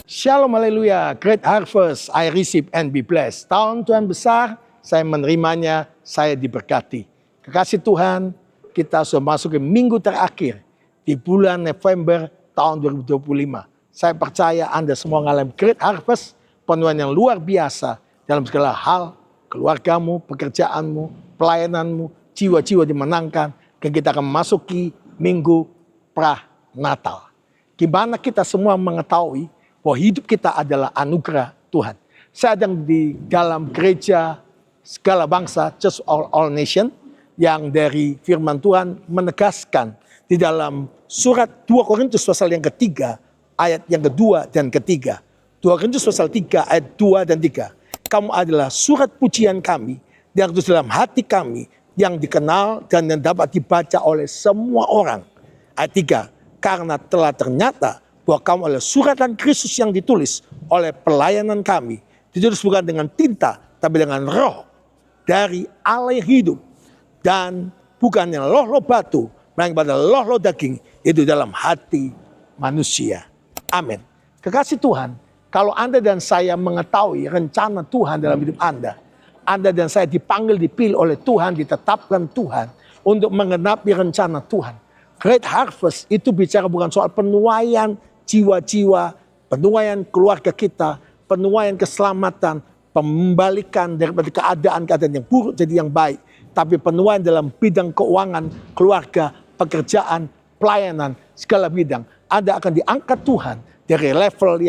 Shalom, haleluya. Great harvest, I receive and be blessed. Tahun Tuhan besar, saya menerimanya, saya diberkati. Kekasih Tuhan, kita sudah masuk ke minggu terakhir di bulan November tahun 2025. Saya percaya Anda semua mengalami great harvest, penuhan yang luar biasa dalam segala hal, keluargamu, pekerjaanmu, pelayananmu, jiwa-jiwa dimenangkan, dan kita akan memasuki minggu pra-Natal. Gimana kita semua mengetahui bahwa hidup kita adalah anugerah Tuhan. Saya sedang di dalam gereja segala bangsa, Church of All Nation, yang dari firman Tuhan menegaskan di dalam surat 2 Korintus pasal yang ketiga, ayat yang kedua dan ketiga. 2 Korintus pasal 3 ayat 2 dan 3. Kamu adalah surat pujian kami yang tertulis dalam hati kami, yang dikenal dan yang dapat dibaca oleh semua orang. Ayat 3, karena telah ternyata bahwa kamu adalah suratan Kristus yang ditulis oleh pelayanan kami. Ditulis bukan dengan tinta, tapi dengan roh dari Allah yang hidup. Dan bukannya loh batu, melainkan pada loh daging, itu dalam hati manusia. Amin. Kekasih Tuhan, kalau Anda dan saya mengetahui rencana Tuhan dalam hidup Anda dan saya dipanggil, dipilih oleh Tuhan, ditetapkan Tuhan untuk menggenapi rencana Tuhan. Great harvest itu bicara bukan soal penuaian jiwa-jiwa, penuaian keluarga kita, penuaian keselamatan, pembalikan daripada keadaan-keadaan yang buruk jadi yang baik. Tapi penuaian dalam bidang keuangan, keluarga, pekerjaan, pelayanan, segala bidang. Anda akan diangkat Tuhan dari level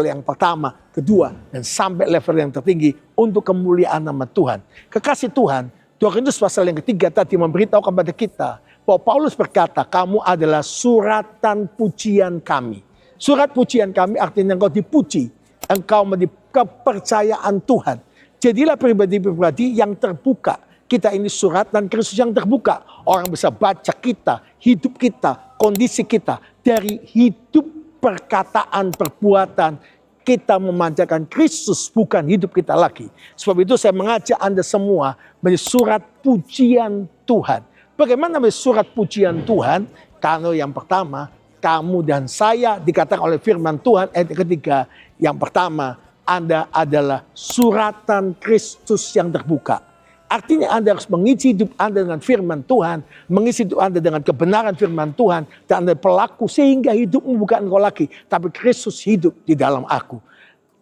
yang pertama, kedua, dan sampai level yang tertinggi untuk kemuliaan nama Tuhan. Kekasih Tuhan, 2 Korintus pasal yang ketiga tadi memberitahu kepada kita bahwa Paulus berkata, kamu adalah suratan pujian kami. Surat pujian kami artinya engkau dipuji, engkau menjadi kepercayaan Tuhan. Jadilah pribadi-pribadi yang terbuka. Kita ini suratan Kristus yang terbuka. Orang bisa baca kita, hidup kita, kondisi kita. Dari hidup, perkataan, perbuatan, kita memanjakan Kristus, bukan hidup kita lagi. Sebab itu saya mengajak Anda semua menjadi surat pujian Tuhan. Bagaimana surat pujian Tuhan? Karena yang pertama, kamu dan saya dikatakan oleh firman Tuhan ayat ketiga. Yang pertama, Anda adalah suratan Kristus yang terbuka. Artinya Anda harus mengisi hidup Anda dengan firman Tuhan, mengisi hidup Anda dengan kebenaran firman Tuhan, dan Anda pelaku sehingga hidupmu bukan engkau lagi, tapi Kristus hidup di dalam aku.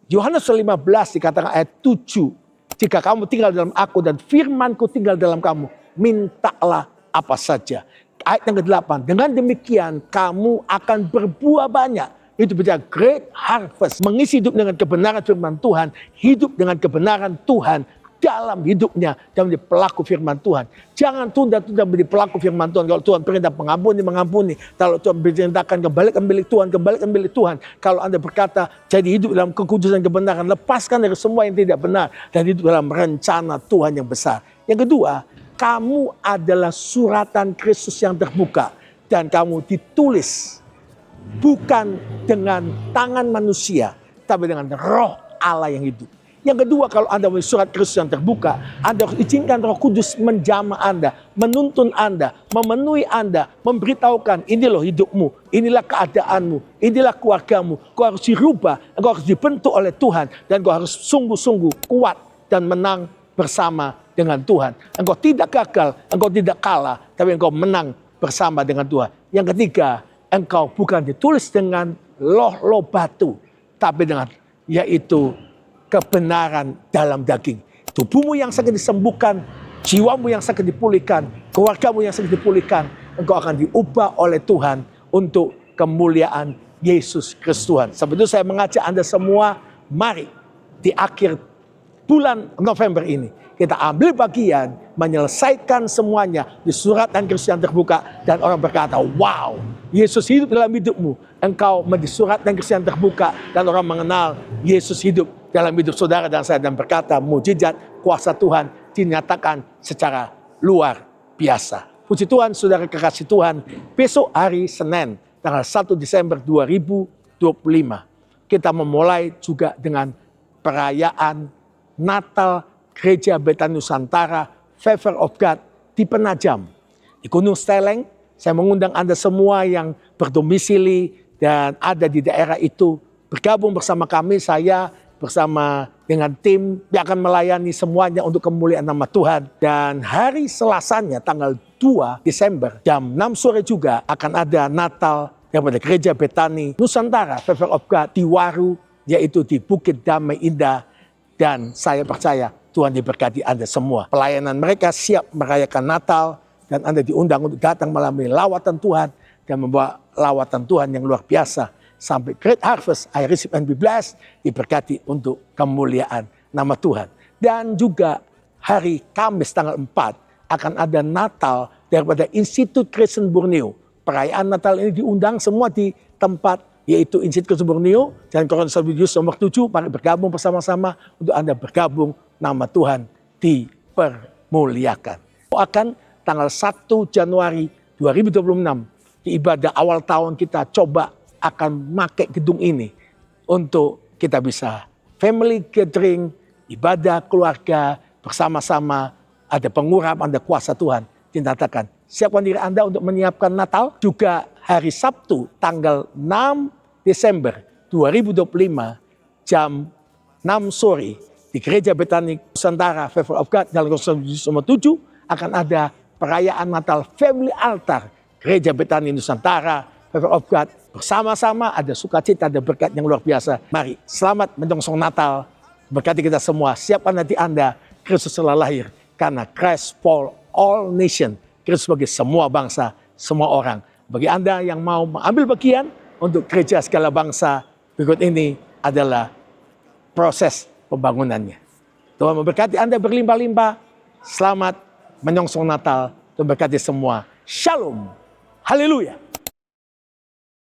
Yohanes 15 dikatakan ayat 7, jika kamu tinggal dalam aku dan firmanku tinggal dalam kamu, mintalah apa saja. Ayat yang ke-8, dengan demikian kamu akan berbuah banyak. Itu bicara great harvest. Mengisi hidup dengan kebenaran firman Tuhan, hidup dengan kebenaran Tuhan dalam hidupnya dan menjadi pelaku firman Tuhan. Jangan tunda-tunda menjadi pelaku firman Tuhan. Kalau Tuhan perintah mengampuni. Kalau Tuhan perintahkan kembalikan milik Tuhan. Kalau Anda berkata jadi hidup dalam kekudusan kebenaran, lepaskan dari semua yang tidak benar dan hidup dalam rencana Tuhan yang besar. Yang kedua, kamu adalah suratan Kristus yang terbuka dan kamu ditulis bukan dengan tangan manusia, tapi dengan roh Allah yang hidup. Yang kedua, kalau Anda memiliki surat Kristus yang terbuka, Anda harus izinkan Roh Kudus menjamah Anda, menuntun Anda, memenuhi Anda, memberitahukan ini loh hidupmu, inilah keadaanmu, inilah keluargamu. Kau harus dirubah, kau harus dibentuk oleh Tuhan, dan kau harus sungguh-sungguh kuat dan menang bersama dengan Tuhan. Engkau tidak gagal, engkau tidak kalah, tapi engkau menang bersama dengan Tuhan. Yang ketiga, engkau bukan ditulis dengan loh batu, tapi dengan yaitu kebenaran dalam daging. Tubuhmu yang sakit disembuhkan, jiwamu yang sakit dipulihkan, keluargamu yang sakit dipulihkan. Engkau akan diubah oleh Tuhan untuk kemuliaan Yesus Kristus Tuhan. Sebab itu saya mengajak Anda semua, mari di akhir bulan November ini kita ambil bagian menyelesaikan semuanya di suratan Kristus yang terbuka, dan orang berkata, wow, Yesus hidup dalam hidupmu. Engkau menjadi suratan Kristus yang terbuka dan orang mengenal Yesus hidup dalam hidup saudara dan saya, dan berkata mujizat kuasa Tuhan dinyatakan secara luar biasa. Puji Tuhan, saudara kekasih Tuhan, besok hari Senin tanggal 1 Desember 2025 kita memulai juga dengan perayaan Natal Gereja Bethany Nusantara Favor of God di Penajam, di Gunung Steleng. Saya mengundang Anda semua yang berdomisili dan ada di daerah itu bergabung bersama kami, saya bersama dengan tim yang akan melayani semuanya untuk kemuliaan nama Tuhan. Dan hari Selasanya tanggal 2 Desember jam 6 sore juga akan ada Natal daripada Gereja Betani Nusantara Favor of God di Waru, yaitu di Bukit Damai Indah. Dan saya percaya Tuhan diberkati Anda semua. Pelayanan mereka siap merayakan Natal dan Anda diundang untuk datang melalui lawatan Tuhan dan membawa lawatan Tuhan yang luar biasa sampai Great Harvest, I Receive and Be Blessed, diberkati untuk kemuliaan nama Tuhan. Dan juga hari Kamis tanggal 4 akan ada Natal daripada Institut Kristen Borneo. Perayaan Natal ini diundang semua di tempat yaitu Institut Kristen Borneo dan Korintus nomor 7, mari bergabung bersama-sama untuk Anda bergabung, nama Tuhan dipermuliakan. Akan tanggal 1 Januari 2026 di ibadah awal tahun kita coba akan pakai gedung ini untuk kita bisa family gathering, ibadah keluarga bersama-sama, ada pengurapan, ada kuasa Tuhan. Dinyatakan, siapkan diri Anda untuk menyiapkan Natal. Juga hari Sabtu tanggal 6 Desember 2025 jam 6 sore di Gereja Betani Nusantara Favor of God dalam Korintus nomor 7 akan ada perayaan Natal Family Altar Gereja Betani Nusantara Favor of God. Bersama-sama ada sukacita, ada berkat yang luar biasa. Mari selamat menyongsong Natal. Berkati kita semua. Siapkan nanti Anda, Kristus telah lahir. Karena Christ for all nation. Kristus bagi semua bangsa, semua orang. Bagi Anda yang mau mengambil bagian untuk gereja segala bangsa, berikut ini adalah proses pembangunannya. Tuhan memberkati Anda berlimpah-limpah. Selamat menyongsong Natal. Tuhan berkati semua. Shalom. Haleluya.